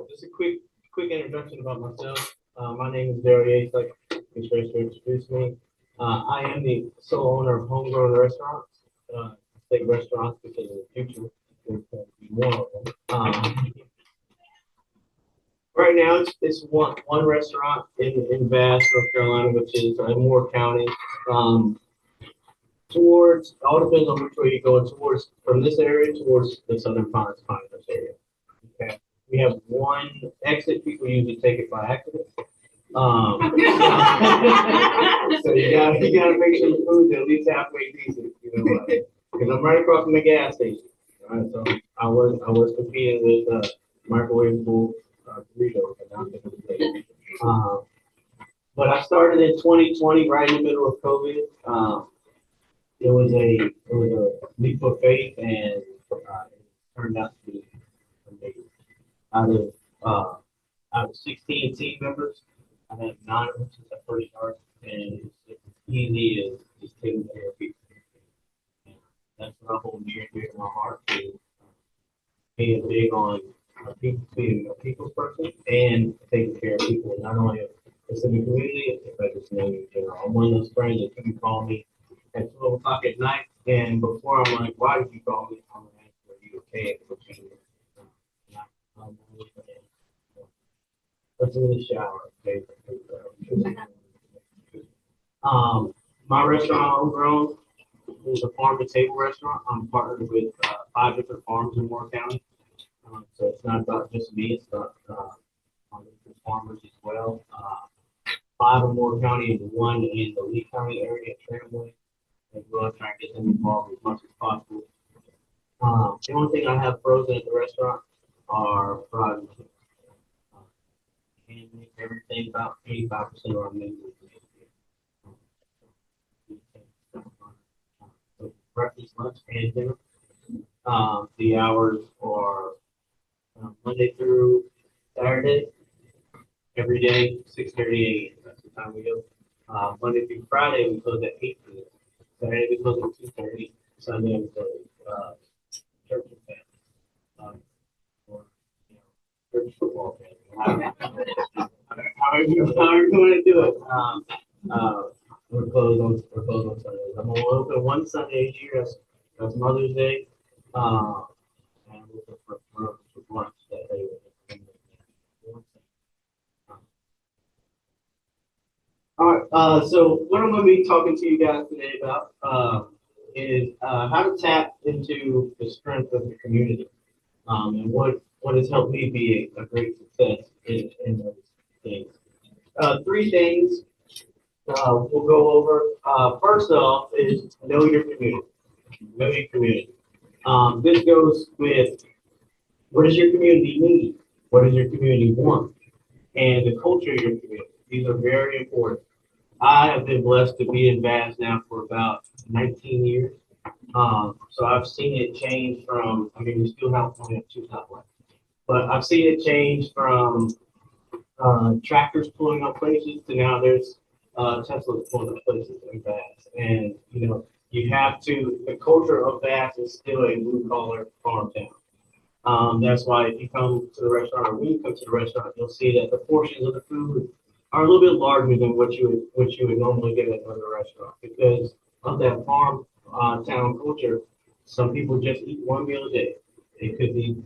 Just a quick introduction about myself. My name is Barry Yates, like he's first to introduce me. I am the sole owner of HomeGrown restaurants. I say restaurants because in the future there's going to be more of them. Right now it's one restaurant in Bass, North Carolina, which is in Moore County. Towards all depends on which way you're going towards from this area towards the Southern Pines area. Okay. We have one exit. People usually take it by accident. So you gotta make sure the food's at least halfway decent, because I'm right across from the gas station. All right, so I was competing with microwavable burritos, and I'm gonna say, but I started in 2020, right in the middle of COVID. It was a leap of faith, and it turned out to be amazing. Out of uh, out of 16 team members, I had 9 of them since I first started, and it's easy as just taking care of people. And that's what I hold near and dear to my heart, is being big on being a people's person and taking care of people, not only within the community, but just in general. I'm one of those friends that can call me at 12 o'clock at night, and before I'm like, why did you call me? I'm gonna ask, are you okay? I'm always like, let's in the shower. Okay. My restaurant, HomeGrown, is a farm to table restaurant. I'm partnered with 5 different farms in Moore County. So it's not about just me, it's about different farmers as well. 5 in Moore County and 1 in the Lee County area, Tramway. As well, trying to get them involved as much as possible. The only thing I have frozen at the restaurant are fried chicken. And everything about 85% of our menu is breakfast, lunch, and dinner. The hours are Monday through Saturday, every day, 6:30 a.m. That's the time we go. Monday through Friday, we close at 8 p.m. Saturday, we close at 2:30. Sunday, we close church and family, or church football family. However you want to do it. We're closed on Sundays. I'm only open one Sunday a year. That's Mother's Day. And we're open for lunch that day. All right. So what I'm going to be talking to you guys today about is how to tap into the strength of the community, and what has helped me be a great success in those things. 3 things we'll go over. First off is know your community. Know your community. This goes with what does your community need? What does your community want? And the culture of your community. These are very important. I have been blessed to be in Bass now for about 19 years. So I've seen it change from, I mean, we still have only have 2 stoplights, but I've seen it change from tractors pulling up places to now there's Teslas pulling up places in Bass. And, you have to, the culture of Bass is still a blue collar farm town. That's why if you come to the restaurant, or when you come to the restaurant, you'll see that the portions of the food are a little bit larger than what you would normally get at another restaurant, because of that farm town culture. Some people just eat one meal a day. It could be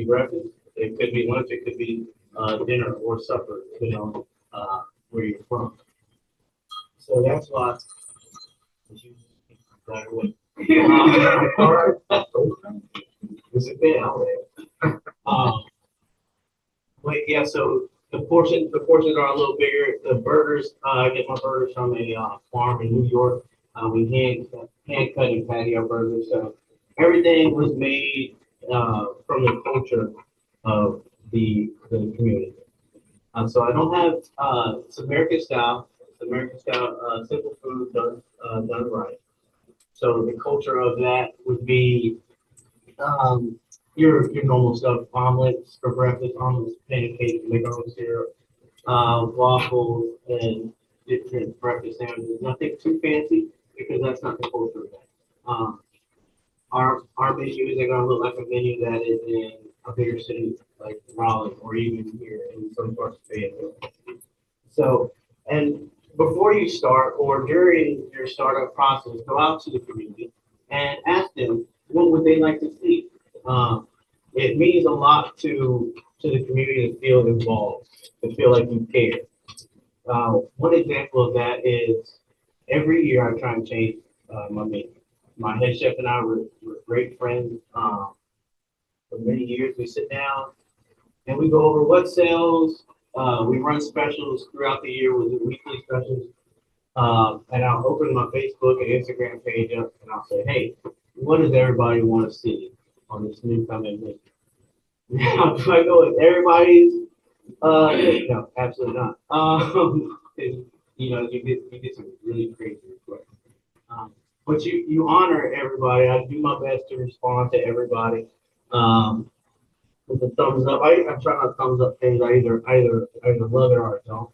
breakfast, it could be lunch, it could be dinner or supper, where you're from. So that's why. All right. It's a bit out there. But yeah, so the portions are a little bigger. The burgers, I get my burgers from a farm in New York. We hand cut and patty our burgers. So everything was made from the culture of the community. So I don't have it's American style. It's American style simple food done right. So the culture of that would be your normal stuff: omelets for breakfast, omelets, pancakes, macaroni syrup, waffles, and different breakfast sandwiches. Nothing too fancy because that's not the culture of that. Our menu isn't going to look like a menu that is in a bigger city like Raleigh or even here in some parts of Fayetteville. So, and before you start or during your startup process, go out to the community and ask them what would they like to see. Um, it means a lot to the community to feel involved, to feel like you care. One example of that is every year I try and change my menu. My head chef and I were great friends for many years. We sit down and we go over what sells. We run specials throughout the year with the weekly specials. And I'll open my Facebook and Instagram page up and I'll say, hey, what does everybody want to see on this new coming menu? Now, do I go with everybody's? No, absolutely not. You get some really crazy requests. But you honor everybody. I do my best to respond to everybody. Um, with a thumbs up. I try not thumbs up things. I either love it or I don't.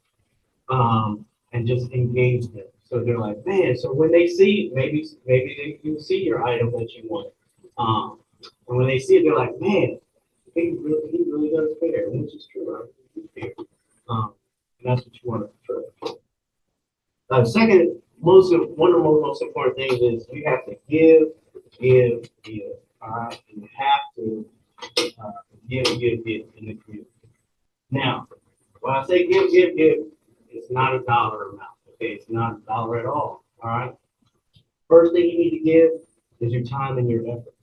And just engage them. So they're like, man. So when they see, maybe they can see your item that you want. Um, and when they see it, they're like, man, he really does care, which is true. Right? He cares. And that's what you want to try. Second, one of the most important things is you have to give. All right, you have to uh, give in the community. Now, when I say give, it's not a dollar amount. Okay, it's not a dollar at all. All right. First thing you need to give is your time and your effort.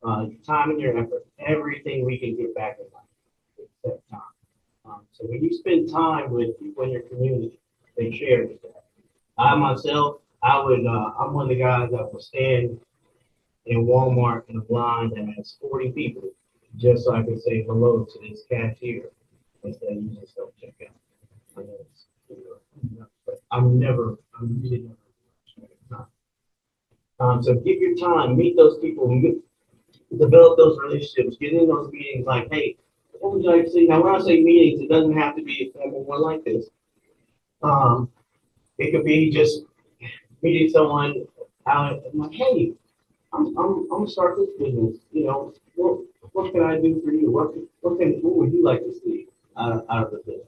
Your time and your effort. Everything we can get back in life except time. So when you spend time with people in your community, they cherish that. I myself, I'm one of the guys that will stand in Walmart in a line that has 40 people just so I can say hello to this cashier instead of using self checkout. I know but I'm really never. So give your time, meet those people, develop those relationships, get in those meetings like, hey, what would you like to see? Now, when I say meetings, it doesn't have to be a formal one like this. Um, it could be just meeting someone out and like, hey, I'm gonna start this business. You know, what can I do for you? What would you like to see out of the business?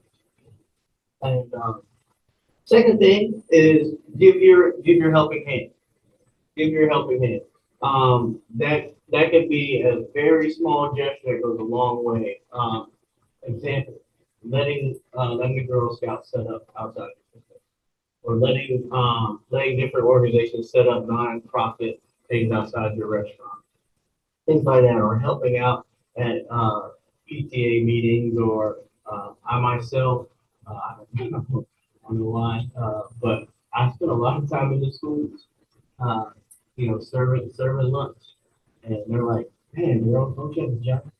And second thing is give your helping hand. Give your helping hand. That could be a very small gesture that goes a long way. Example, letting the Girl Scouts set up outside the system, or letting different organizations set up non-profit things outside your restaurant, things like that, or helping out at PTA meetings, or I myself, I don't know why, but I spent a lot of time in the schools, uh, serving lunch, and they're like, man, don't you have a job?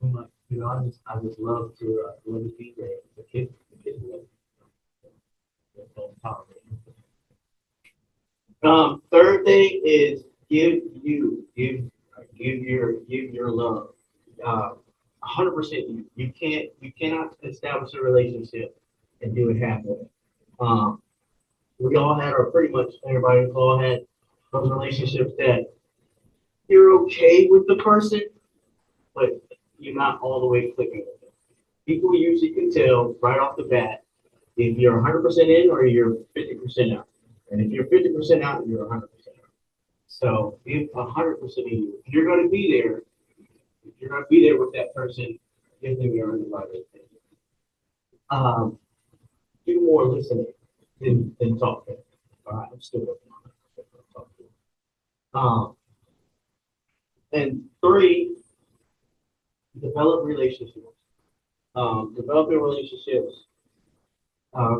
I'm like, I just love to be there. The kids love it. Don't tolerate it. Third thing is give your love. 100%. You cannot establish a relationship and do it halfway. Um, we all had, or pretty much everybody all had those relationships that you're okay with the person, but you're not all the way clicking with them. People usually can tell right off the bat if you're 100% in or you're 50% out. And if you're 50% out, you're 100% out. So if 100% in you, if you're going to be there, if you're going to be there with that person, give them your undivided attention. Um, do more listening than talking. All right, I'm still working on it. And three, develop relationships. Developing relationships, uh,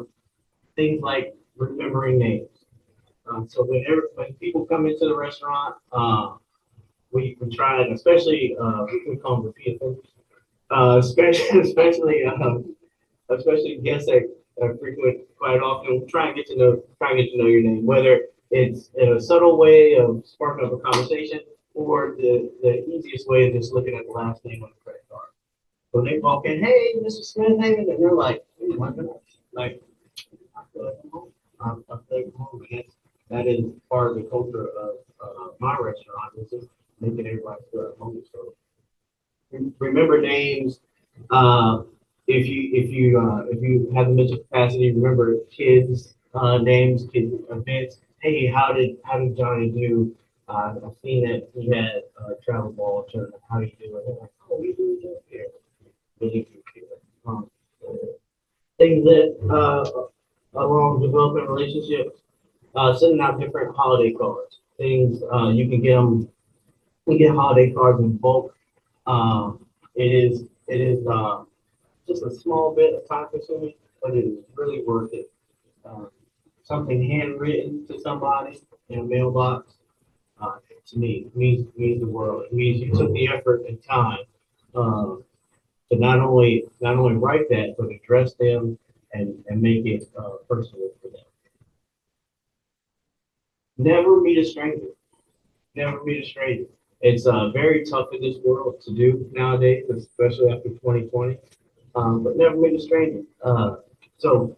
things like remembering names. So when people come into the restaurant, we try and we call them repeat offenders, especially guests that frequent quite often. Try and get to know your name, whether it's in a subtle way of sparking up a conversation or the easiest way of just looking at the last name on the credit card. When they walk in, hey, Mr. Smith, hey, and they're like, oh my goodness, like I feel like I'm home. I feel like I'm home. And that is part of the culture of my restaurant. Is just making everybody feel at home. So remember names. Uh, if you have the mental capacity, remember kids' names, kids' events. Hey, how did Johnny do? I've seen that he had a travel ball tournament. How do you do it? They're like, oh, we do that here. Really do here. Things that along developing relationships, sending out different holiday cards. Things you can get them. We get holiday cards in bulk. It is just a small bit of time consuming, but it is really worth it. Um, Something handwritten to somebody in a mailbox, to me, means the world. It means you took the effort and time to not only write that, but address them and make it personal for them. Never meet a stranger. Never meet a stranger. It's very tough in this world to do nowadays, especially after 2020. But never meet a stranger. So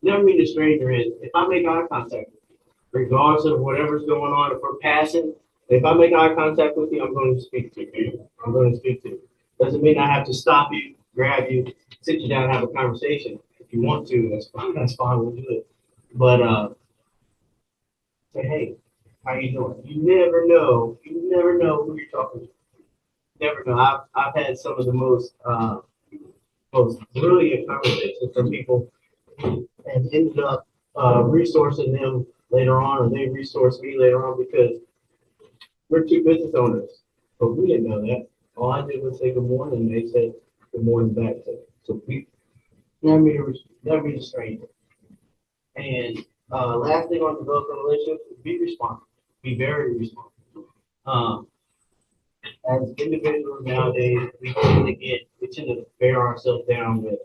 never meet a stranger is if I make eye contact with you, regardless of whatever's going on, if we're passing, if I make eye contact with you, I'm going to speak to you. I'm going to speak to you. Doesn't mean I have to stop you, grab you, sit you down, and have a conversation. If you want to, that's fine. That's fine. We'll do it. But say, hey, how you doing? You never know. You never know who you're talking to. Never know. I've had some of the most brilliant conversations from people and ended up resourcing them later on, or they resourced me later on because we're two business owners. But we didn't know that. All I did was say good morning, and they said good morning back. So we never meet a stranger. And last thing on developing relationships, be responsible. Be very responsible. Um, as individuals nowadays, we tend to bear ourselves down with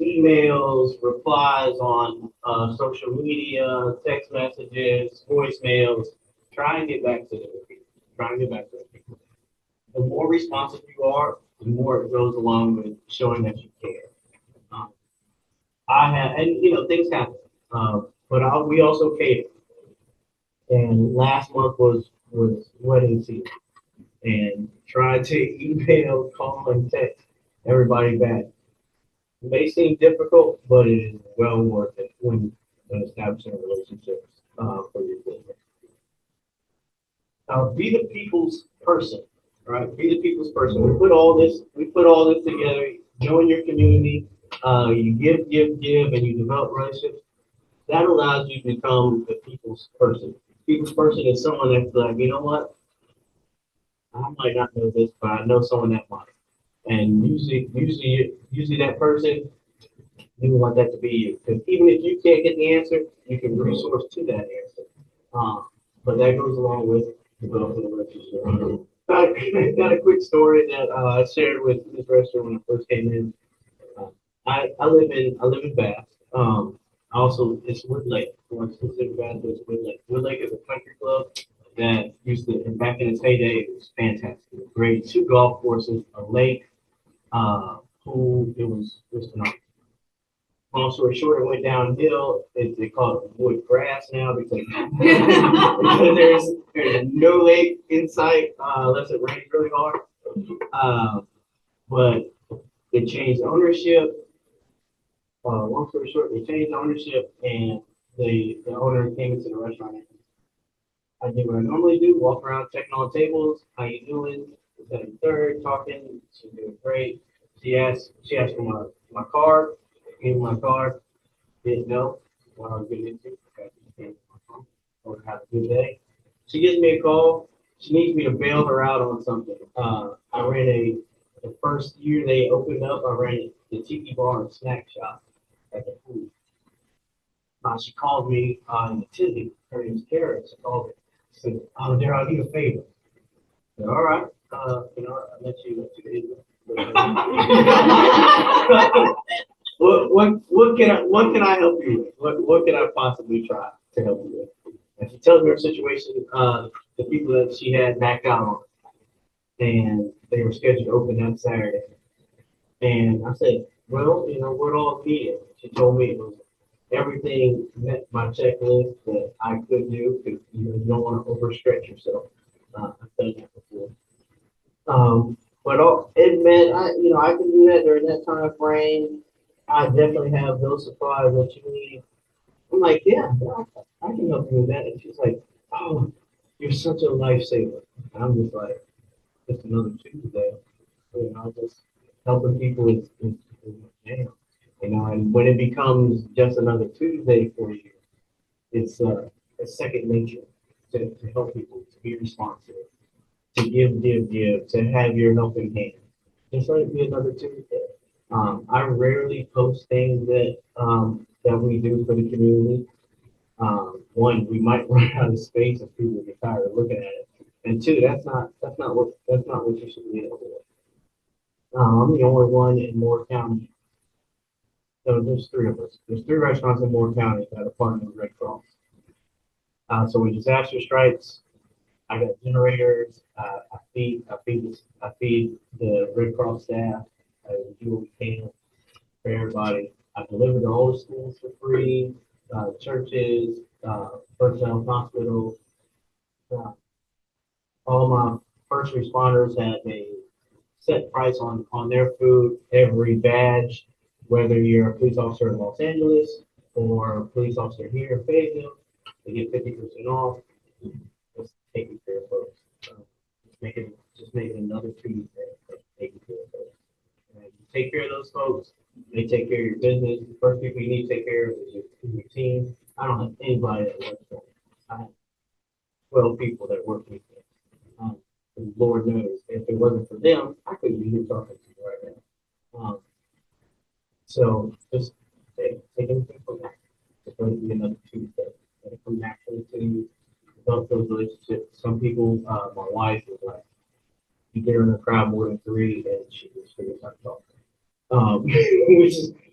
emails, replies on social media, text messages, voicemails. Try and get back to those people. Try and get back to those people. The more responsive you are, the more it goes along with showing that you care. Um, I have, and things happen, we also cater. And last month was wedding season, and tried to email, call, and text everybody back. It may seem difficult, but it is well worth it when establishing relationships for your business. Be the people's person, right? Be the people's person. We put all this together. Join your community. You give, and you develop relationships. That allows you to become the people's person. People's person is someone that's like, you know what? I might not know this, but I know someone that might. And usually that person, you want that to be you. Because even if you can't get the answer, you can resource to that answer. But that goes along with developing a relationship. Got a quick story that I shared with this restaurant when I first came in. Uh, I live in Bath. Also, it's Wood Lake. Once considered Bath, it's Wood Lake. Wood Lake is a country club that used to, and back in its heyday, it was fantastic. Great, two golf courses, a lake, pool. It was phenomenal. Long story short, it went downhill. They call it wood grass now because, because there's no lake in sight unless it rains really hard. But they changed ownership. Long story short, they changed ownership, and the owner came into the restaurant. I did what I normally do: walk around, checking on tables. How you doing? Second, third, talking. She's doing great. She asked for my card. Gave my card. Didn't know what I was getting into. Okay, or have a good day. She gives me a call. She needs me to bail her out on something. I ran the first year they opened up. I ran the tiki bar and snack shop at the food. She called me in the Tiffany. Her name's Kara. She called me. She said, "Oh, Daryl, I need a favor." I said, all right. I'll let you do it. What can I help you with? What can I possibly try to help you with? And she tells me her situation, the people that she had backed out on, and they were scheduled to open that Saturday. And I said, well, what all needed? She told me it was everything met my checklist that I could do because you don't want to overstretch yourself. I've done that before. But it meant I can do that during that time frame. I definitely have those supplies that you need. I'm like, yeah, I can help you with that. And she's like, oh, you're such a lifesaver. And I'm just like, just another Tuesday. Just helping people is my jam. And when it becomes just another Tuesday for you, it's a second nature to help people, to be responsive, to give, to have your helping hand. Just let it be another Tuesday. I rarely post things that we do for the community. One, we might run out of space if people get tired of looking at it. And two, that's not what you should be able to do. I'm the only one in Moore County. So there's three of us. There's three restaurants in Moore County that are partnered with Red Cross. So we disaster strikes. I got generators. I feed the Red Cross staff. I do what we can for everybody. I deliver to all the schools for free, churches, First Health Hospital. Uh, all my first responders have a set price on their food. Every badge, whether you're a police officer in Los Angeles or a police officer here in Fayetteville, they get 50% off. Just taking care of folks. Just making another Tuesday of taking care of folks. And you take care of those folks, they take care of your business. The first people you need to take care of is your team. I don't have anybody that works for me. I have 12 people that work with me. And Lord knows, if it wasn't for them, I couldn't be here talking to you right now. So just taking people back. It's going to be another Tuesday. Let it come naturally to you. Develop those relationships. Some people, my wife is like, you get her in a crowd more than three, and she just figures out to talk.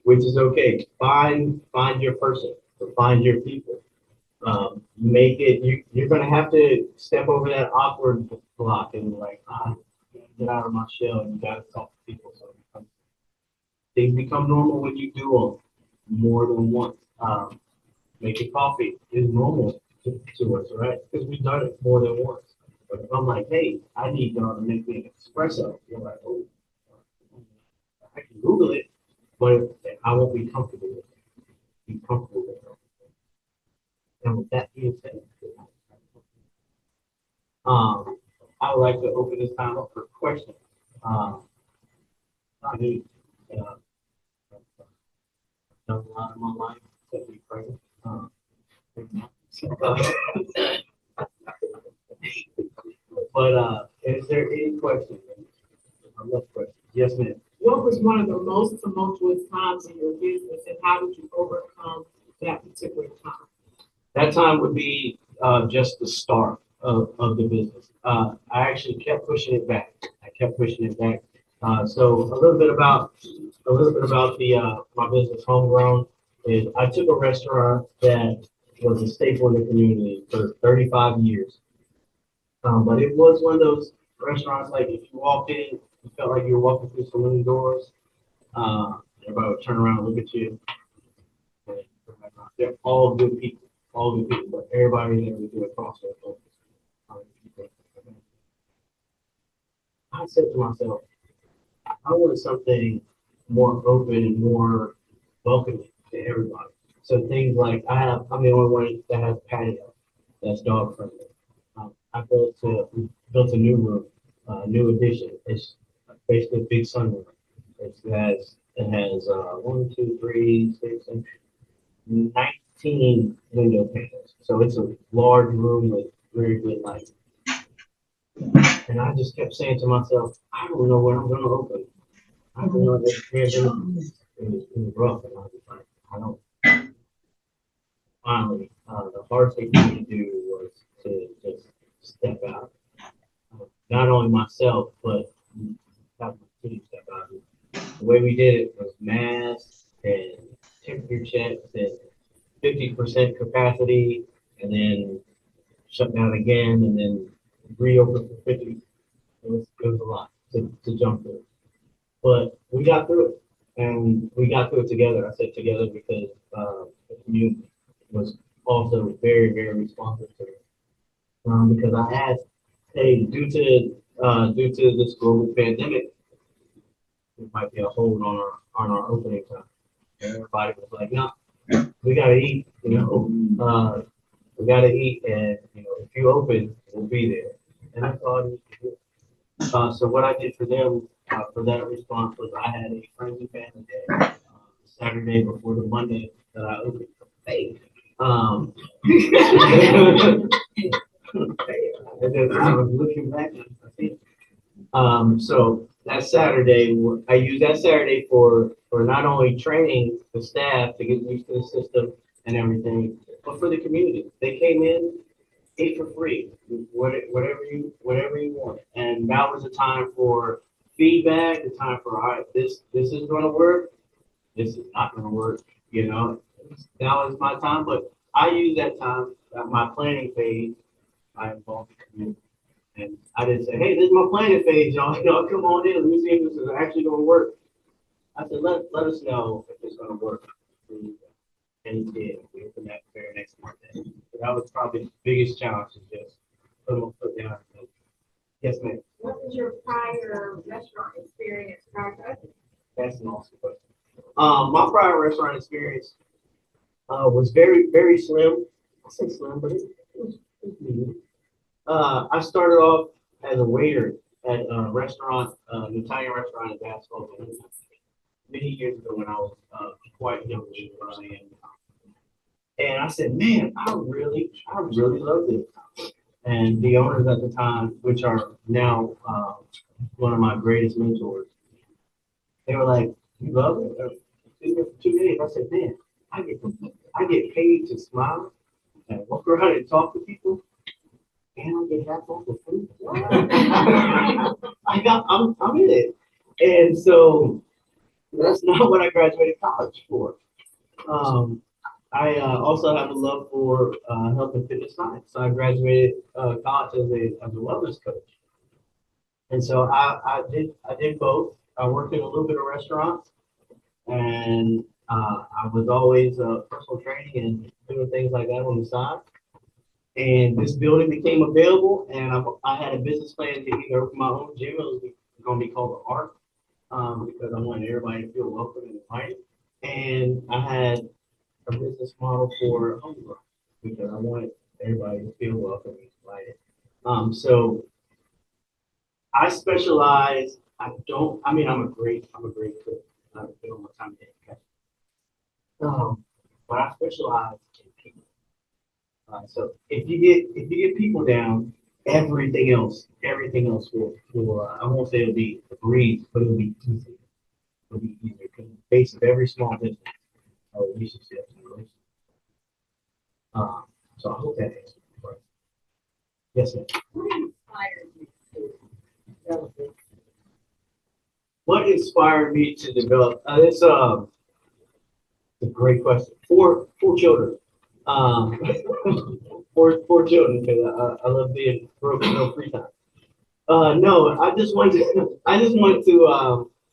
Which is okay. Find your person, or find your people. Make it. You're gonna have to step over that awkward block and like get out of my shell, and you gotta talk to people. So things become normal when you do them more than once. Making coffee is normal to us, right? Because we've done it more than once. But if I'm like, hey, I need y'all to make me an espresso, you're like, oh, I can Google it, but I won't be comfortable with it. Be comfortable with it. And with that being said, I would like to open this time up for questions. I mean, uh, done a lot in my life to be present. Uh, but is there any questions? I love questions. Yes, ma'am. What was one of the most tumultuous times in your business, and how did you overcome that particular time? That time would be just the start of the business. I actually kept pushing it back. I kept pushing it back. So a little bit about the my business, HomeGrown, is I took a restaurant that was a staple in the community for 35 years. But it was one of those restaurants like if you walked in, you felt like you were walking through saloon doors. Everybody would turn around and look at you. And they're all good people, but everybody there was doing crossword focus. I said to myself, I want something more open and more welcoming to everybody. So things like I'm the only one that has patio that's dog friendly. We built a new room, new addition. It's basically a big sunroom. It has 19 window panels. So it's a large room with very good light. And I just kept saying to myself, I don't know when I'm going to open. I don't know that it was rough. And I was like, I don't. Finally, the hard thing for me to do was to just step out. Not only myself, but have my team step out. The way we did it was masks and temperature checks and 50% capacity, and then shut down again, and then reopen for 50. It was a lot to jump through. But we got through it, and we got through it together. I said together because the community was also very, very responsive to it. Because I asked, hey, due to this global pandemic, there might be a hold on our opening time. And everybody was like, no, we gotta eat, we gotta eat, and if you open, we'll be there. And I thought it was good. So what I did for them, for that response was I had a friends and family day, Saturday before the Monday that I opened. Hey, and then I was looking back, and I think, so that Saturday, I used that Saturday for not only training the staff to get used to the system and everything, but for the community. They came in, ate for free, whatever you want, and that was a time for feedback, the time for all right, this is going to work, this is not going to work, That was my time, but I use that time, my planning phase, I involved the community. And I didn't say, hey, this is my planning phase, y'all come on in, let me see if this is actually gonna work. I said, let us know if it's gonna work. And he did. We opened that very next Monday. So that was probably the biggest challenge, is just put them foot down. Yes, ma'am. What was your prior restaurant experience prior to opening? That's an awesome question. My prior restaurant experience was very, very slim. I say slim, but it was medium. I started off as a waiter at a restaurant, an Italian restaurant in Bastrop, many years ago when I was quite young, where I am now. And I said, man, I really love this. And the owners at the time, which are now one of my greatest mentors, they were like, you love it? Been here for 2 days. I said, man, I get paid to smile and walk around and talk to people. And I get half off the food. I'm in it. And so that's not what I graduated college for. I also have a love for health and fitness science. So I graduated college as a wellness coach. And so I did both. I worked in a little bit of restaurants, and I was always personal training and doing things like that on the side. And this building became available, and I had a business plan to either open my own gym. It was going to be called the Arc, because I wanted everybody to feel welcome and invited. And I had a business model for HomeGrown because I wanted everybody to feel welcome and invited. So I specialize. I'm a great cook. I've been on my time to education. But I specialize in people. So if you get people down, everything else will I won't say it'll be a breeze, but it'll be easy. It'll be easier because the base of every small business are relationships and relationships. So I hope that answers the question. Yes, ma'am. What inspired me to develop? It's a great question. Four children. Four children, because I love being broke, no free time. No, I just want to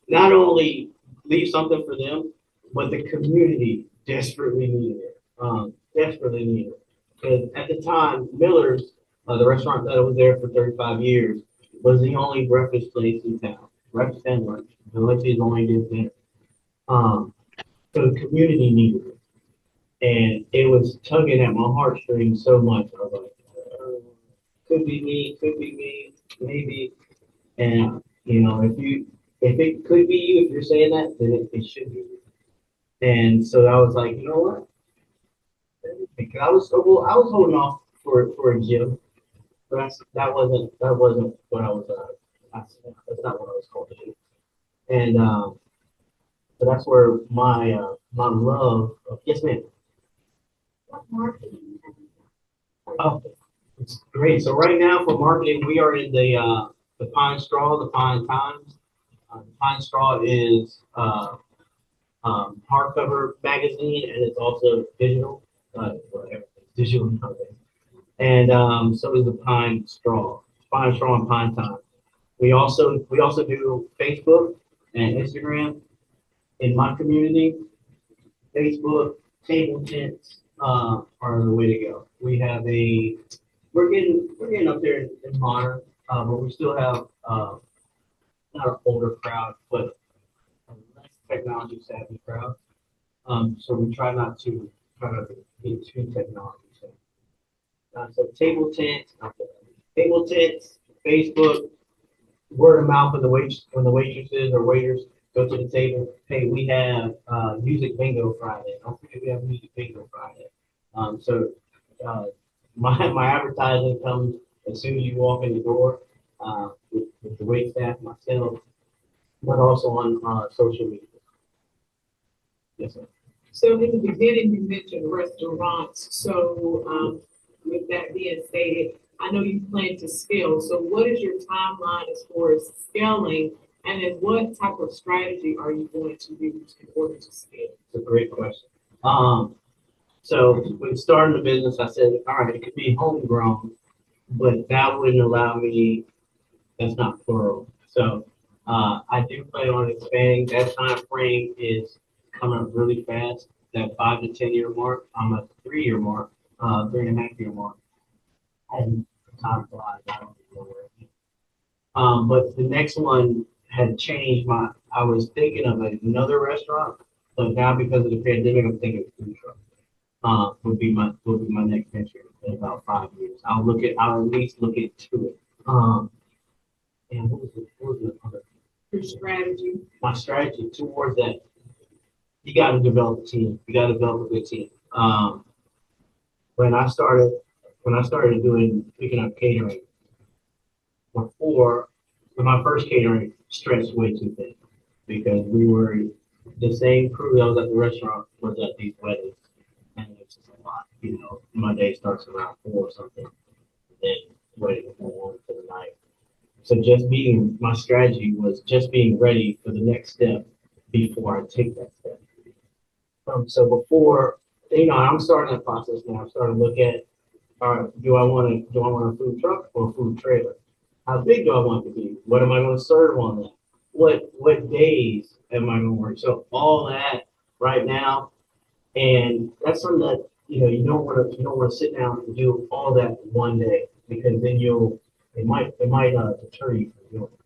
not only leave something for them, but the community desperately needed it. Desperately needed it. Because at the time, Miller's, the restaurant that was there for 35 years, was the only breakfast place in town. Breakfast and lunch. The lunch is only did dinner. So the community needed it. And it was tugging at my heartstrings so much. I was like, could be me, maybe. And if it could be you, if you're saying that, then it should be you. And so I was like, you know what? Because I was holding off for a gym, but that wasn't what I was. That's not what I was called to do. And so that's where my love of, yes, ma'am. What marketing have you done? Oh, it's great. So right now for marketing, we are in the Pine Straw, the Pine Times. The Pine Straw is hardcover magazine, and it's also digital, whatever, digital nowadays. And so is the Pine Straw and Pine Times. We also do Facebook and Instagram in my community. Facebook, table tents are the way to go. We have we're getting up there in modern, but we still have not an older crowd, but technology savvy crowd. So we try not to get too technology savvy. So table tents, Facebook, word of mouth when the waitresses or waiters go to the table. Hey, we have music bingo Friday. Don't forget we have music bingo Friday. So my advertising comes as soon as you walk in the door with the wait staff, myself, but also on social media. Yes, sir. So in the beginning, you mentioned restaurants. So, with that being stated, I know you plan to scale. So what is your timeline as far as scaling? And then what type of strategy are you going to use in order to scale? It's a great question. So when starting the business, I said, all right, it could be homegrown, but that wouldn't allow me. That's not plural. So I do plan on expanding. That time frame is coming up really fast. That 5 to 10 year mark. I'm at the 3 year mark, 3.5 year mark, and time flies. I don't even know where it is. But the next one had changed my. I was thinking of another restaurant, but now because of the pandemic, I'm thinking food truck. Would be my next venture in about 5 years. I'll at least look into it. And what was the other? Your strategy? My strategy towards that, you got to develop a team. You got to develop a good team. When I started, picking up catering, before, when my first catering stretched way too thin because we were the same crew that was at the restaurant was at these weddings, and it's just a lot. My day starts around 4 or something, and then wedding will go on for the night. So my strategy was just being ready for the next step before I take that step. So before, I'm starting that process now. I'm starting to look at, all right, do I want a food truck or a food trailer? How big do I want it to be? What am I going to serve on that? What days am I going to work? So all that right now, and that's something that you don't want to sit down and do all that one day because then it might deter you from doing it.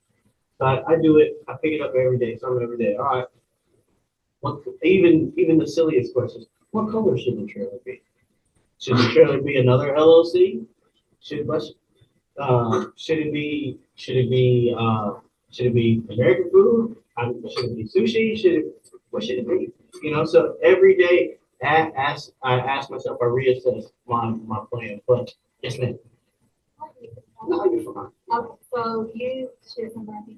So I do it. I pick it up every day, something every day. All right. Even the silliest questions. What color should the trailer be? Should the trailer be another LLC? Should it be American food? Should it be sushi? What should it be? So every day I ask myself, I reassess my plan. But yes, ma'am. No, you're fine. Okay, so you shared some of the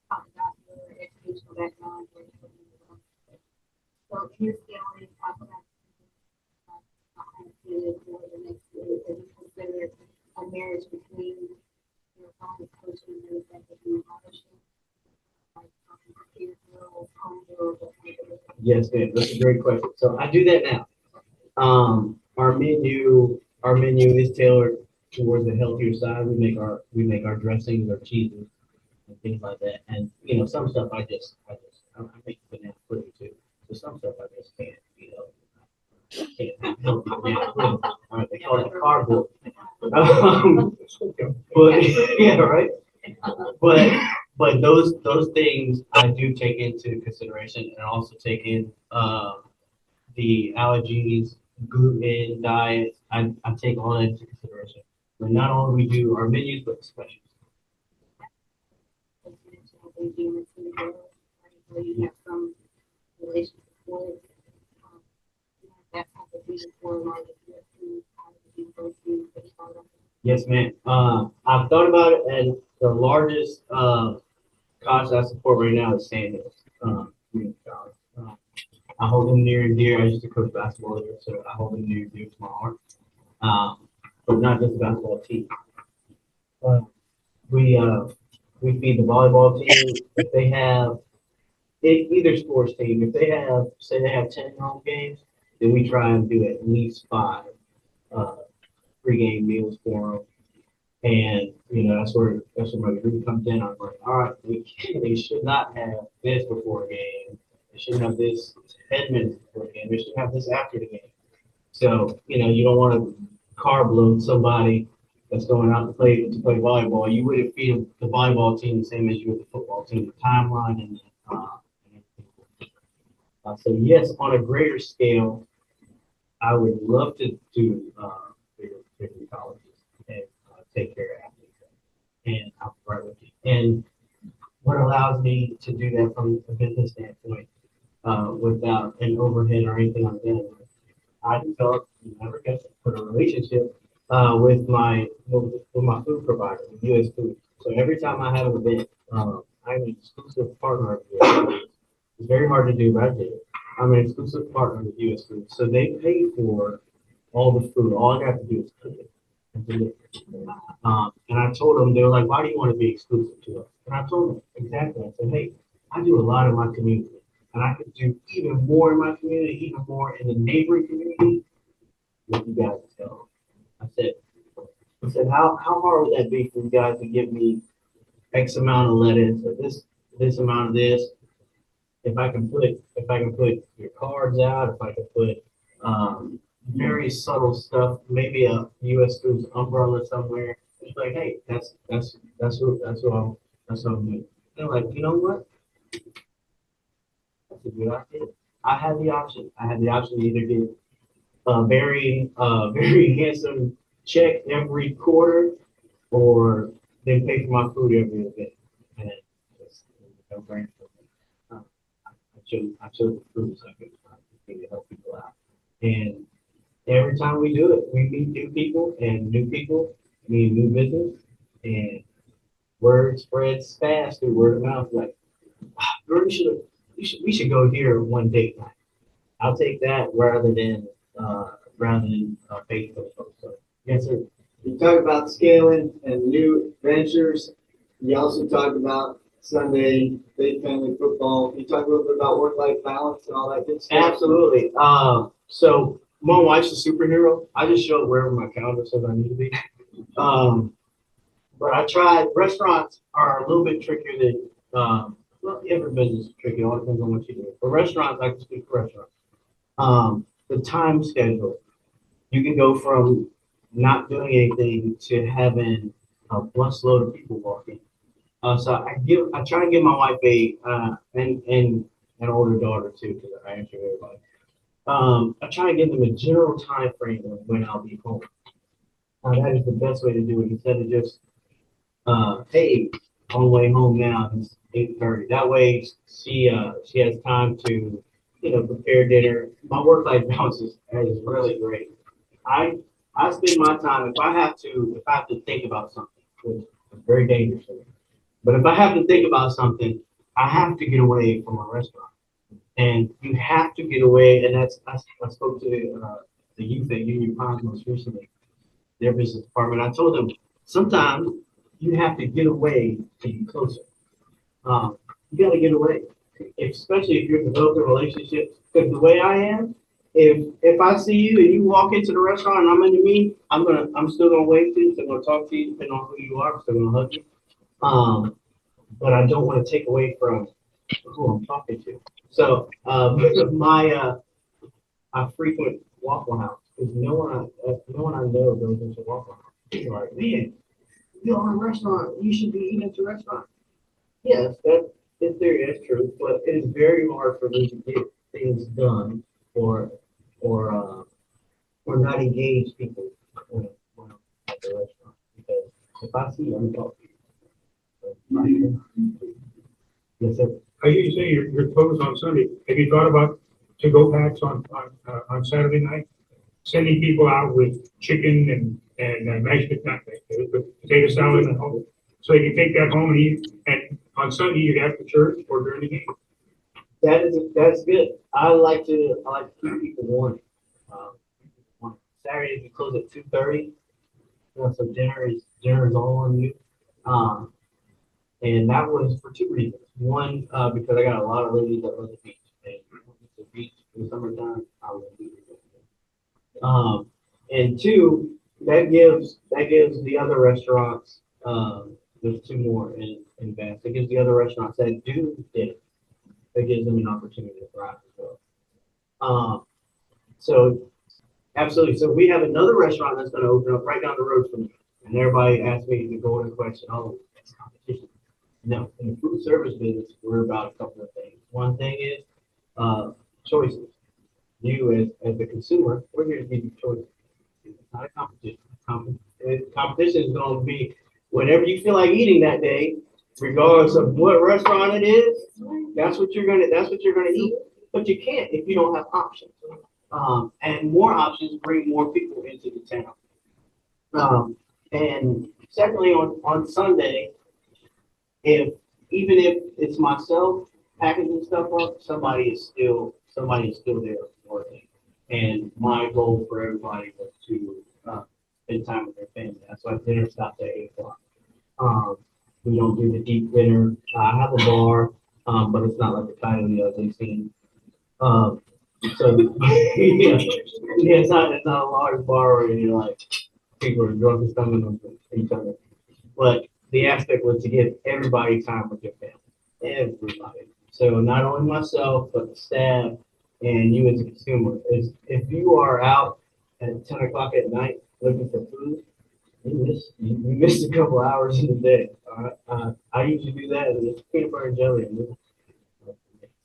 talk about your educational background. So in your scaling, talk about for the next year, that you consider a marriage between your own coaching and your executive ownership. Yes, ma'am. That's a great question. So I do that now. Our menu is tailored towards the healthier side. We make our dressings, our cheeses, and things like that. And some stuff I make banana pudding too. So some stuff I just can't. Can't have healthy banana pudding. All right, they call it cardboard. But yeah, right. But those things I do take into consideration and also take in the allergies, gluten, diet. I take all that into consideration. But not only we do our menus, but the specials. You have some relationship with that type of vision for like Yes, ma'am. I've thought about it, and the largest college I support right now is Sandhills Community College. I hold them near and dear. I used to coach basketball there, so I hold them near and dear to my heart. But not just the basketball team. We feed the volleyball team. If they have either sports team, if they have say they have 10 home games, then we try and do at least 5 pregame meals for them. And that's where my group comes in. I'm like, all right, they should not have this before a game. They shouldn't have this 10 minutes before the game. They should have this after the game. So you don't want to carb load somebody that's going out to play volleyball. You wouldn't feed the volleyball team the same as you would the football team. The timeline and So yes, on a greater scale, I would love to do bigger colleges and take care of athletes. And I'm right with you. And what allows me to do that from a business standpoint, without an overhead or anything like that, I developed, never guess, put a relationship with my food provider, with US Food. So every time I have an event, I'm an exclusive partner of US Food. It's very hard to do, but I did it. I'm an exclusive partner with US Food. So they pay for all the food. All I have to do is cook it and deliver it. And I told them, they were like, why do you want to be exclusive to us? And I told them exactly. I said, hey, I do a lot in my community. And I could do even more in my community, even more in the neighboring community if you guys tell. I said, how hard would that be for you guys to give me X amount of lettuce or this amount of this? If I can put your cards out, if I can put very subtle stuff, maybe a US Foods umbrella somewhere. It's like, hey, that's what I'm doing. They're like, you know what? That's a good idea. I had the option. I had the option to either get a very handsome check every quarter, or they pay for my food every event. And it's a no-brainer for me. I chose the food so I could continue to help people out. And every time we do it, we meet new people mean new business, and word spreads fast through word of mouth. Like, girl, we should go here one date night. I'll take that rather than Facebook. So yes, sir. You talk about scaling and new ventures. You also talk about Sunday big family football. You talk a little bit about work-life balance and all that good stuff. Absolutely. So my wife's a superhero. I just show up wherever my calendar says I need to be. But I tried. Restaurants are a little bit trickier than well, every business is tricky. It all depends on what you do. For restaurants, I can speak for restaurants. The time schedule. You can go from not doing anything to having a busload of people walking. So I try and give my wife and an older daughter too, because I answer everybody. I try and give them a general time frame of when I'll be home. That is the best way to do it instead of just hey, on the way home now, it's 8:30. That way she has time to, prepare dinner. My work-life balance is really great. I I spend my time if I have to think about something, which is very dangerous for me. But if I have to think about something, I have to get away from a restaurant. And you have to get away, and I spoke to the youth at Union Pines most recently, their business department. I told them sometimes you have to get away to be closer. You got to get away, especially if you're developing relationships. Because the way I am, if I see you and you walk into the restaurant and I'm into me, I'm still gonna wave to you, still gonna talk to you, depending on who you are, I'm still gonna hug you. But I don't want to take away from who I'm talking to. So I frequent Waffle House because no one I know goes into Waffle House. People are like, man, you're in a restaurant, you should be eating at the restaurant. Yes, that in theory that's true, but it is very hard for me to get things done or not engage people when I'm at the restaurant because if I see you, I'm talking to you. Yes, sir. I hear you say you're closed on Sunday. Have you thought about to-go packs on Saturday night? Sending people out with chicken and mashed potato salad at home, so you can take that home and eat. And on Sunday, you after church or during the game. That's good. I like to keep people warm. Saturday we close at 2:30. So dinner is all on you. And that was for two reasons. One, because I got a lot of ladies that love the beach. And the beach in the summertime, I love the beach. And two, that gives the other restaurants, there's two more in Bass. It gives the other restaurants that do dinner, that gives them an opportunity to thrive as well. So absolutely. So we have another restaurant that's going to open up right down the road from me. And everybody asks me the golden question, oh, it's competition. No, in the food service business, we're about a couple of things. One thing is choices. You as the consumer, we're here to give you choices. It's not a competition. Competition is going to be whatever you feel like eating that day, regardless of what restaurant it is. That's what you're gonna eat. But you can't if you don't have options. And more options bring more people into the town. And secondly, on Sunday, if even if it's myself packaging stuff up, somebody is still there working. And my goal for everybody was to spend time with their family. That's why dinner stopped at 8 o'clock. We don't do the deep dinner. I have a bar, but it's not like the Coyote Ugly scene. So yeah, it's not a large bar where you're like people are drunk and stumbling on each other. But the aspect was to give everybody time with their family, everybody. So not only myself, but the staff and you as a consumer. Is if you are out at 10 o'clock at night looking for food, you missed a couple hours in the day. I usually do that and it's peanut butter and jelly.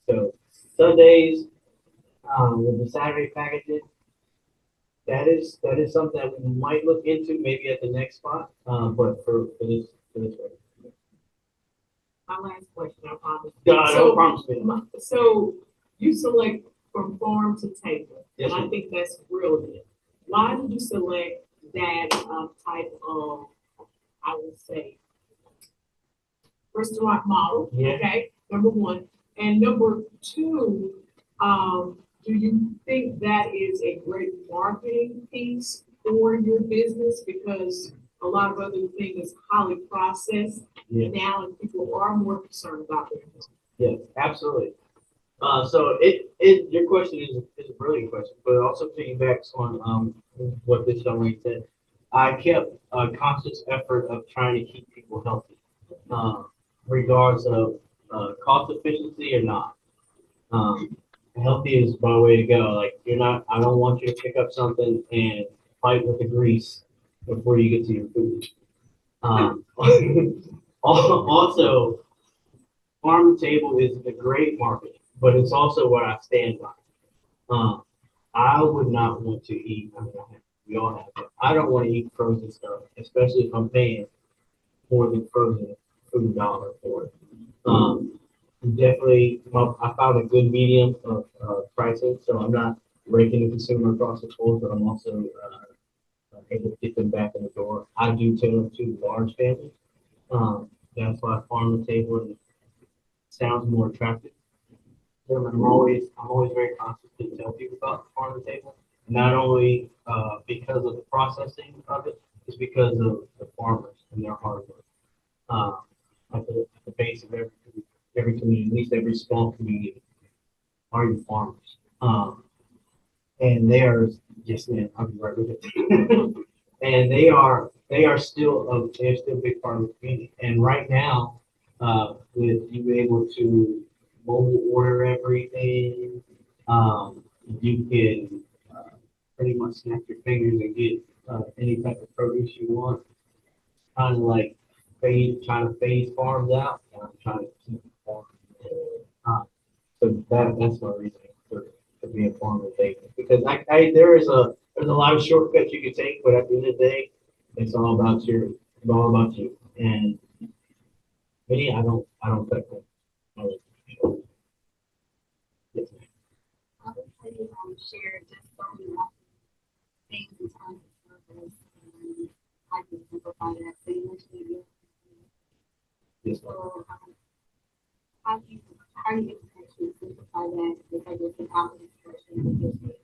So Sundays with the Saturday packaging, that is something that we might look into maybe at the next spot. But for this one. My last question, I promise. God, So, don't promise me. So you select from farm to table, Yes, and I ma'am. think that's brilliant. Why did you select that type of, I would say, restaurant model? Yeah. Okay, number one. And number two, do you think that is a great marketing piece for your business? Because a lot of other things is highly processed Yeah. now, and people are more concerned about their health. Yeah, absolutely. So your question is a brilliant question, but it also piggybacks on what this young lady said. I kept a conscious effort of trying to keep people healthy, regardless of cost efficiency or not. Healthy is my way to go. Like I don't want you to pick up something and fight with the grease before you get to your food. Um, also, farm to table is a great market, but it's also what I stand by. I would not want to eat. I mean, we all have, but I don't want to eat frozen stuff, especially if I'm paying more than frozen food dollar for it. Definitely, I found a good medium of pricing, so I'm not raking the consumer across the board, but I'm also able to get them back in the door. I do tailor to large families. That's why farm to table sounds more attractive. I'm always very conscious to tell people about the farm to table. Not only because of the processing of it, it's because of the farmers and their hard work. Uh, at the base of every community, at least every small community, are your farmers. And they are, yes, man, I'll be right with it. And they're still a big part of the community. And right now, with you able to mobile order everything, you can pretty much snap your fingers and get any type of produce you want. Kind of like trying to phase farms out, and I'm trying to keep farms. Uh, so that's my reason for being a farmer today. Because there's a lot of shortcuts you can take, but at the end of the day, it's all about you. And me, I don't cut corners. I like to yes, ma'am. I would say, share just so many things in terms of service and I can simplify that. So you mentioned maybe, Yes, ma'am. so, how do you actually simplify that because it's an outlet expression because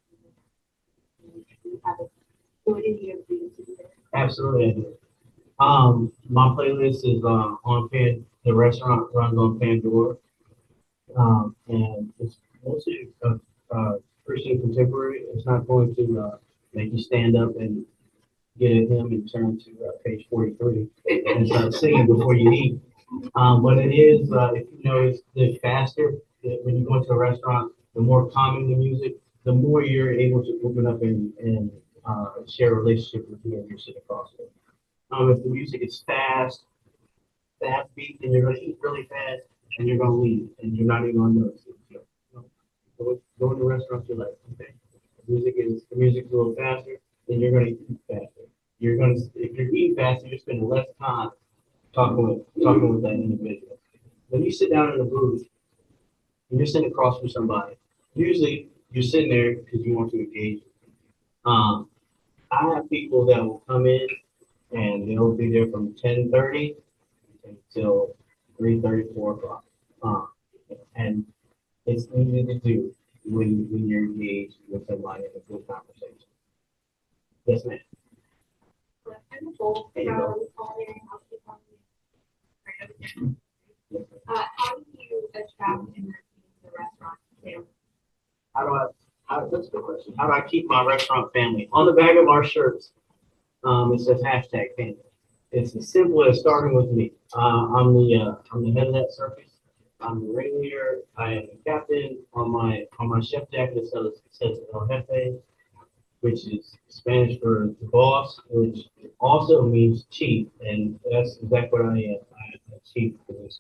you have a good idea of things to do that. Absolutely, I do. My playlist is on the restaurant runs on Pandora, and it's mostly Christian contemporary. It's not going to make you stand up and get a hymn and turn to page 43 and start singing before you eat. But it is, if you notice, the faster when you go into a restaurant, the more calming the music, the more you're able to open up and share a relationship with whoever you're sitting across from. If the music is fast beat, then you're going to eat really fast and you're going to leave and you're not even going to notice it. So, go to restaurants you like, okay? The music's a little faster, then you're gonna eat faster. If you're eating faster, you're spending less time talking with that individual. When you sit down in a booth and you're sitting across from somebody, usually you're sitting there because you want to engage. Um, I have people that will come in and they'll be there from 10:30 until 3:30, 4 o'clock. And it's easy to do when you're engaged with somebody in a good conversation. Yes, ma'am. Wonderful. There you go. How do you attract and retain the restaurant family? That's a good question. How do I keep my restaurant family? On the back of our shirts, it says hashtag family. It's as simple as starting with me. I'm the head of that circus. I'm the ringleader. I am the captain. On my chef jacket it says El Jefe, which is Spanish for the boss, which also means chief, and that's exactly what I am. I'm a chief because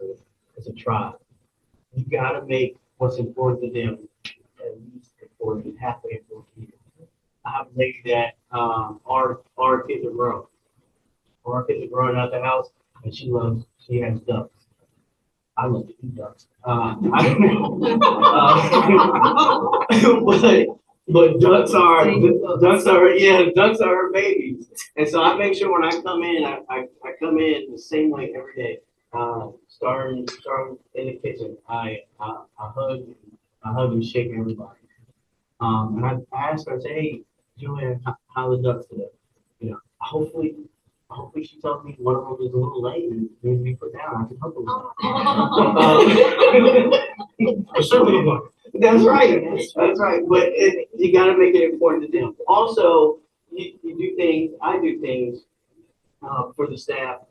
it's a tribe. You gotta make what's important to them at least important, halfway important to you. I have a lady that our kids are grown. Our kids are growing out the house, and she has ducks. I love to eat ducks. But ducks are her babies. And so I make sure when I come in, I come in the same way every day. Starting in the kitchen, I hug and shake everybody. And I ask her, I say, hey, Julian, how the ducks today? You know, hopefully she tells me one of them is a little late and needs to be put down. I can help her with that. Certainly a block. That's right. That's right. But you got to make it important to them. Also, you do things. I do things for the staff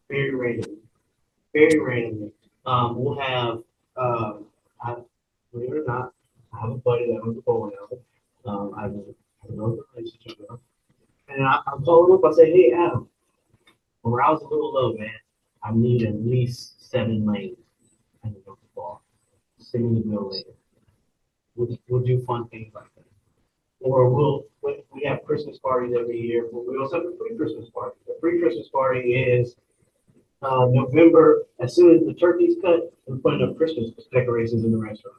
very randomly. Very randomly. We'll have. Believe it or not, I have a buddy that owns a bowling alley. I have a relationship with him, and I call him up. I say, "Hey, Adam, morale's a little low, man. I need at least 7 lanes and a ball. Send me the bill later. We'll do fun things like that. Or we have Christmas parties every year, but we also have a pre-Christmas party. The pre-Christmas party is November. As soon as the turkey's cut, we're putting up Christmas decorations in the restaurant.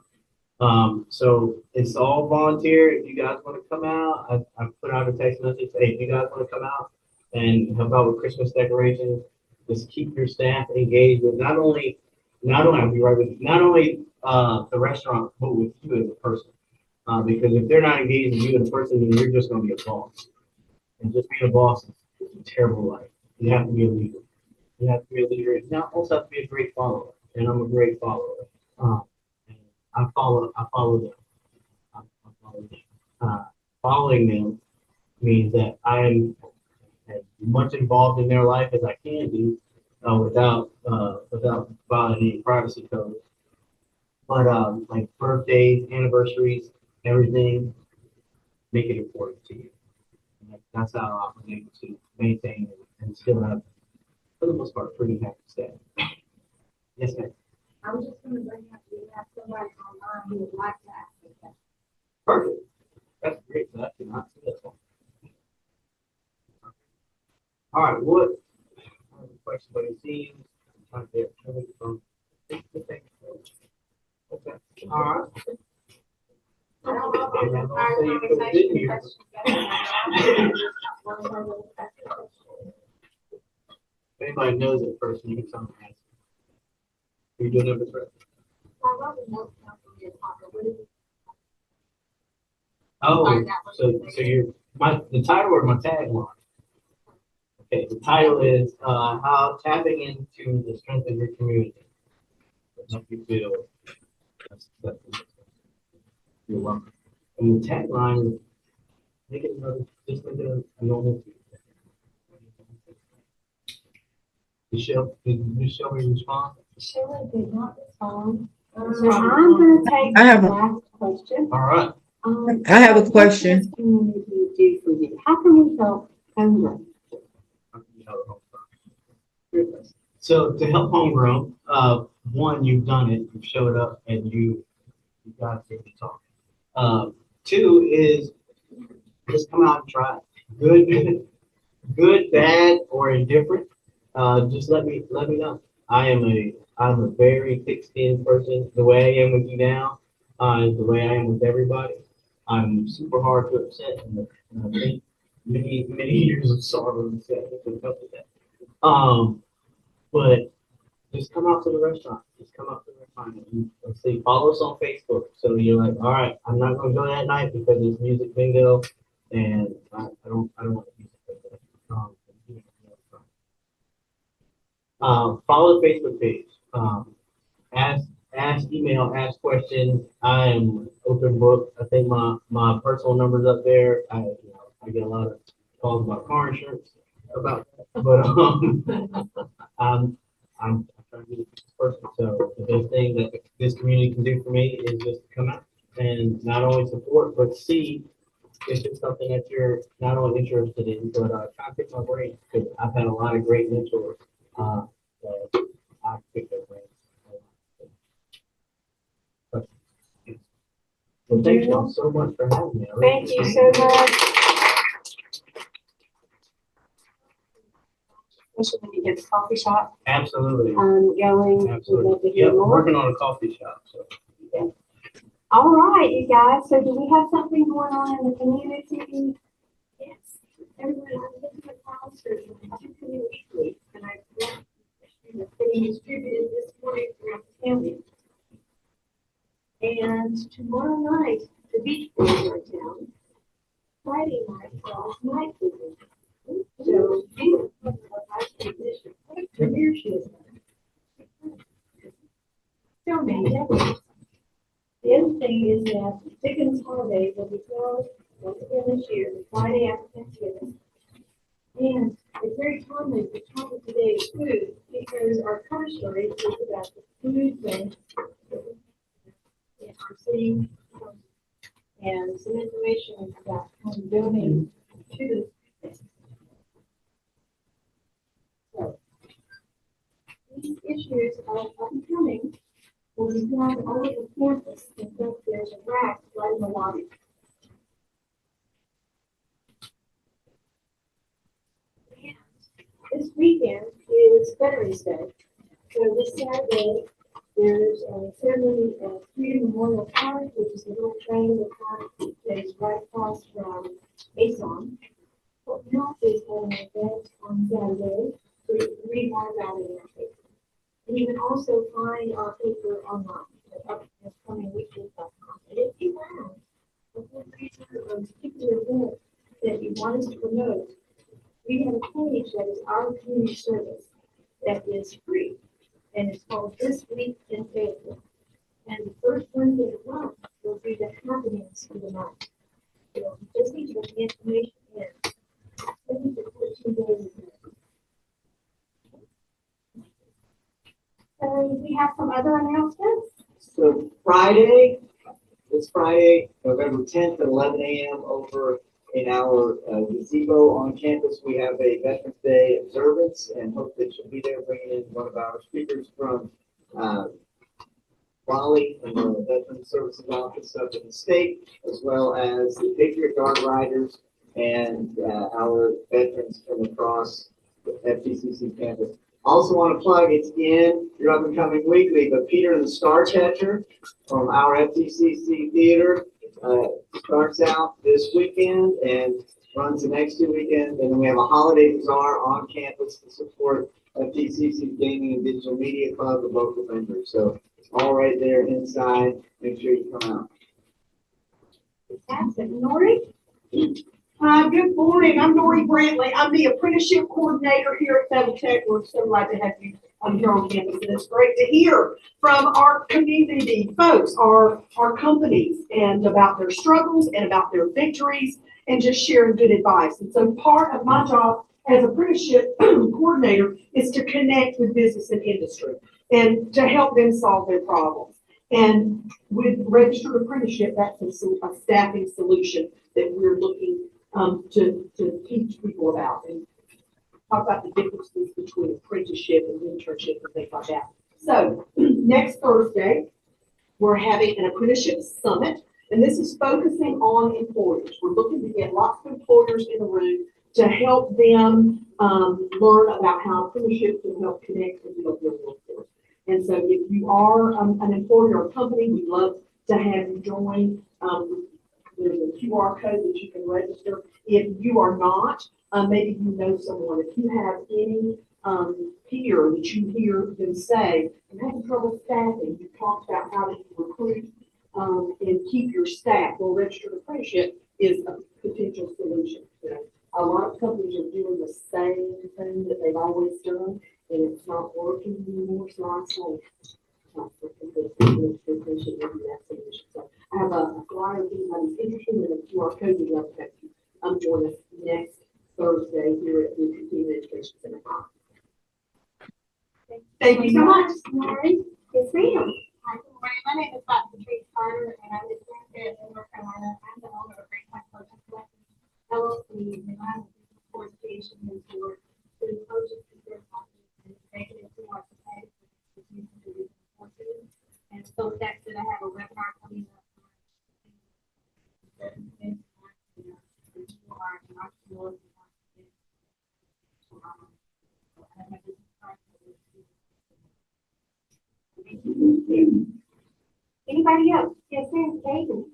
So it's all volunteer. If you guys want to come out, I put out a text message. Hey, if you guys want to come out and help out with Christmas decorations, just keep your staff engaged with not only I'll be right with you, not only the restaurant, but with you as a person. Because if they're not engaged with you as a person, then you're just going to be a boss. And just being a boss is a terrible life. You have to be a leader. You have to be a leader. You also have to be a great follower. And I'm a great follower. And I follow them. I follow them. Following them means that I am as much involved in their life as I can be without violating any privacy codes. But like birthdays, anniversaries, everything, make it important to you. And that's how I'm able to maintain and still have, for the most part, pretty happy staff. Yes, ma'am. I was just going to bring up, you have somebody online who would like to ask a question. Perfect. That's great. So I can answer this one. All right. What? I have a question, but it seems like they're coming from. Okay. All right. I don't know if it's a hard conversation, but If anybody knows it first, you can tell me. You're doing it right. I love the most company is possibility. Oh, so the title or my tagline? Okay, the title is how tapping into the strength of your community. Help you feel. You're welcome. And the tagline is make it another, just like a normal. Michelle, did Michelle respond? Shirley did not respond. So I'm gonna take I have the a- last question. All right. I have a what does question. this community do for you? How can we help HomeGrown? So to help HomeGrown, one, you've done it, you've showed up and you You guys get me talking. Two is just come out and try it. Good, good, bad, or indifferent. Just let me know. I'm a very thick-skinned person. The way I am with you now, is the way I am with everybody. I'm super hard to upset, and I think many years of sorrow and sadness have come with that. But just come out to the restaurant. Just come out to the restaurant and let's see. Follow us on Facebook. So you're like, all right, I'm not gonna go that night because it's music bingo, and I don't want music bingo. Follow the Facebook page. Ask, email, ask questions. I am open book. I think my personal number's up there. I get a lot of calls about car insurance about that, but I'm trying to be this person. So the best thing that this community can do for me is just come out and not only support but see if it's something that you're not only interested in, but try to pick my brain because I've had a lot of great mentors. So I pick their brains. Well, thank you all so much for having me. I really Thank you appreciate so it. much. Especially when you get the coffee shop, Absolutely. going, we'd Absolutely. love to hear Yeah, I'm more. working on a coffee shop, so. All right, you guys, so do we have something going on in the community? Yes, everyone, I'm looking at policies, two community weekly, and I brought, being distributed this morning throughout the county. And tomorrow night, the beach boys are in town. Friday night, night vision. So, you know, what a career she has done. So many decades. The other thing is that Dickens holiday will be held once again this year, the Friday after Thanksgiving. And it's very timely, the topic today is food, because our cover story is about the food bank in our city, and some information about donating to this. So, these issues are up and coming. Will be found all over the campus. In fact, there's a rack right in the lobby. And this weekend is Veterans Day. So this Saturday, there's a ceremony at Freedom Memorial Park, which is a little triangular park that is right across from ASON. But now is an event on Saturday, so you can read more about it in our paper. And you can also find our paper online at upcomingweekly.com. And if you have a fundraiser or a particular event that you want us to promote, we have a page that is our community service that is free. And it's called This Week in Fayetteville. And the first Wednesday of the month will be the happenings of the month. So you just need to get the information in. I think it's 14 days ago. So we have some other announcements. So this Friday, November 10th at 11 a.m. over in our gazebo on campus, we have a Veterans Day observance and hope that you'll be there bringing in one of our speakers from Raleigh and the Veterans Services Office up in the state, as well as the Patriot Guard Riders and our veterans from across the FTCC campus. Also want to plug, it's in your up and coming weekly, but Peter and the Star Catcher from our FTCC theater starts out this weekend and runs the next 2 weekends. And then we have a holiday bazaar on campus to support FTCC Gaming and Digital Media Club, the local vendors. So it's all right there inside. Make sure you come out. Fantastic. Nori? Good morning. I'm Nori Brantley. I'm the apprenticeship coordinator here at Federal Tech. We're so glad to have you here on campus. And it's great to hear from our community folks, our companies, and about their struggles and about their victories and just sharing good advice. And so part of my job as apprenticeship coordinator is to connect with business and industry and to help them solve their problems. And with registered apprenticeship, that's a staffing solution that we're looking to teach people about and talk about the differences between apprenticeship and internship and things like that. So next Thursday, we're having an apprenticeship summit, and this is focusing on employers. We're looking to get lots of employers in the room to help them learn about how apprenticeships can help connect and build their workforce. And so if you are an employer or a company, we'd love to have you join. There's a QR code that you can register. If you are not, maybe you know someone. If you have any peer that you hear them say, I'm having trouble staffing, you talked about how to recruit and keep your staff. Well, registered apprenticeship is a potential solution. You know, a lot of companies are doing the same thing that they've always done, and it's not working anymore. So I say, apprenticeship would be that solution. So I have a flyer if anybody's interested in a QR code. We'd love to have you join us next Thursday here at the Continuing Education Center. Thank you so much. Mary, yes, ma'am. Hi, good morning. My name is Dr. Patrice Carter, and I live in North Carolina. I'm the owner of Great Point Coaching Collective LLC, and I'm a sports creation mentor to coaches, people, and executives who are supported with courses. And so with that said, I have a webinar coming up. Anybody else? Yes, ma'am, Katie.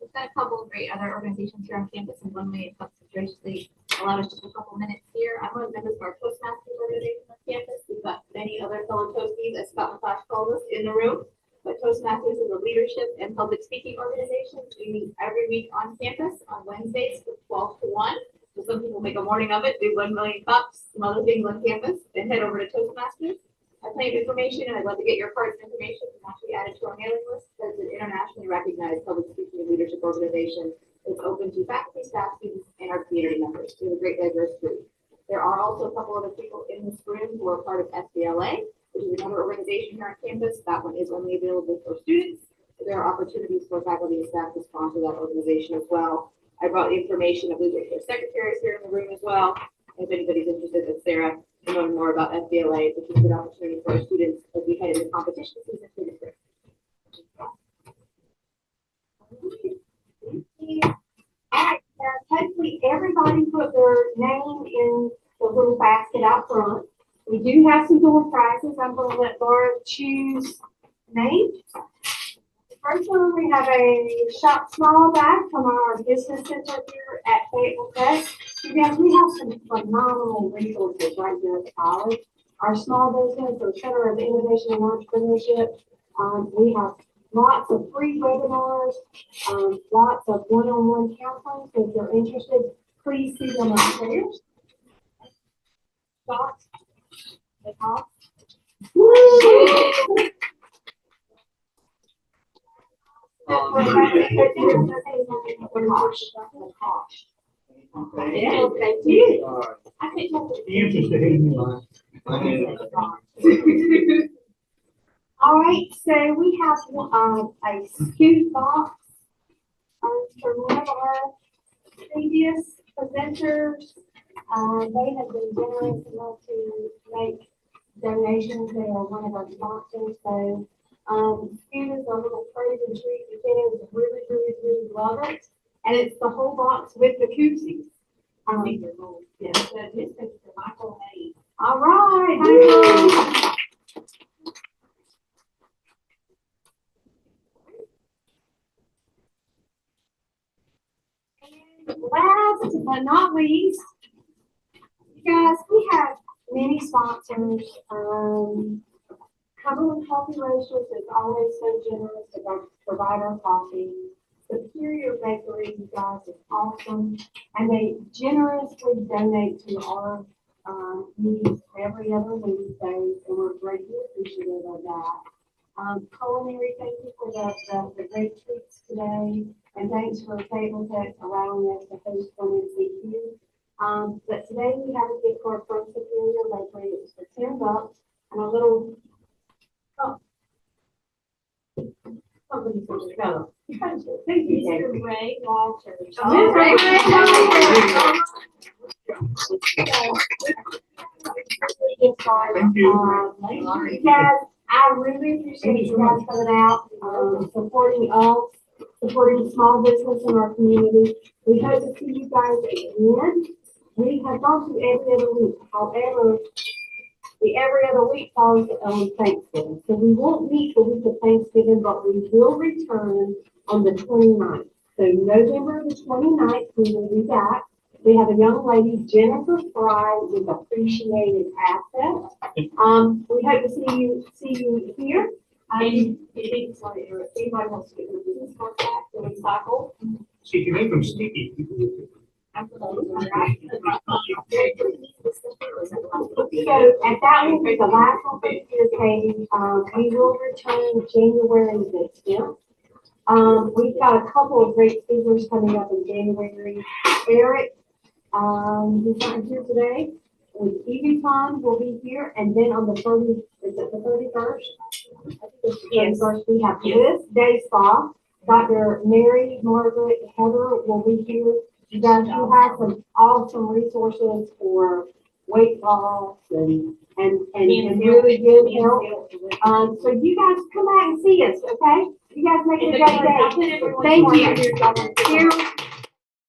We've got a couple of great other organizations here on campus, and one way it helps to graciously allow us just a couple minutes here. I'm one of the members of our Toastmasters organization on campus. We've got many other fellow Toasties, as Scott McClash called us, in the room. But Toastmasters is a leadership and public speaking organization. We meet every week on campus on Wednesdays from 12 to 1. So some people make a morning of it, do 1 million cups, some other things on campus, and head over to Toastmasters. I have plenty of information, and I'd love to get your cards and information and actually add it to our mailing list. It's an internationally recognized public speaking and leadership organization. It's open to faculty, staff, students, and our community members. We have a great diverse group. There are also a couple other people in this room who are part of SBLA, which is another organization here on campus. That one is only available for students. There are opportunities for faculty and staff to sponsor that organization as well. I brought the information of leadership secretaries here in the room as well. If anybody's interested, it's Sarah. To learn more about SBLA, which is a good opportunity for our students as we head into competition season for this year. Alright, hopefully everybody put their name in the little basket out front. We do have some door prizes. I'm gonna let Laura choose names. The first one, we have a Shop Small bag from our business center here at Fayetteville Tech. You guys, we have some phenomenal resources right here at the college. Our small business, our Center of Innovation and Entrepreneurship. We have lots of free webinars, lots of one-on-one counseling. So if you're interested, please see them upstairs. Thoughts? The top. Yeah, thank you. I think Interested in all right, so we have a scoop box from one of our previous presenters. They have been generous enough to make donations. They are one of our sponsors. So scoop is a little frozen treat. The kids really, really, really love it. And it's the whole box with the koozies. Yeah. So this is for Michael Hayes. All right, Michael. And last but not least, you guys, we have many sponsors. Cumberland Coffee Roasters is always so generous to provide our coffee. Superior Bakery, you guys, is awesome, and they generously donate to our needs every other Wednesday, and we're greatly appreciative of that. Culinary, thank you for the great treats today, and thanks for Fayetteville Tech allowing us to host one this weekend. But today we have a gift card from Superior Bakery. It's for $10 and a little something for the fellow. Thank you, Mr. Ray Walters. Oh, Ray Thank you. You guys, I really appreciate you guys coming out, supporting us, supporting small business in our community. We hope to see you guys again. We have gone through every other week, however, the every other week falls on Thanksgiving. So we won't meet the week of Thanksgiving, but we will return on the 29th. So November the 29th, we will be back. We have a young lady, Jennifer Fry, with Appreciated Assets. We hope to see you here. Sorry, if anybody wants to get the business contact or recycle. See, if you make them sticky, people will. So at that will be the last one for this year, Katie. We will return January the 10th. We've got a couple of great speakers coming up in January. Eric, he's not here today. With Evie Pond will be here, and then on the 30th, is it the 31st? I think it's the 31st, we have Liz Day Spa. Dr. Mary Margaret Heather will be here. You guys, you have some awesome resources for weight loss and really good health. So you guys come out and see us, okay? You guys make it a great day. Thank you. Here,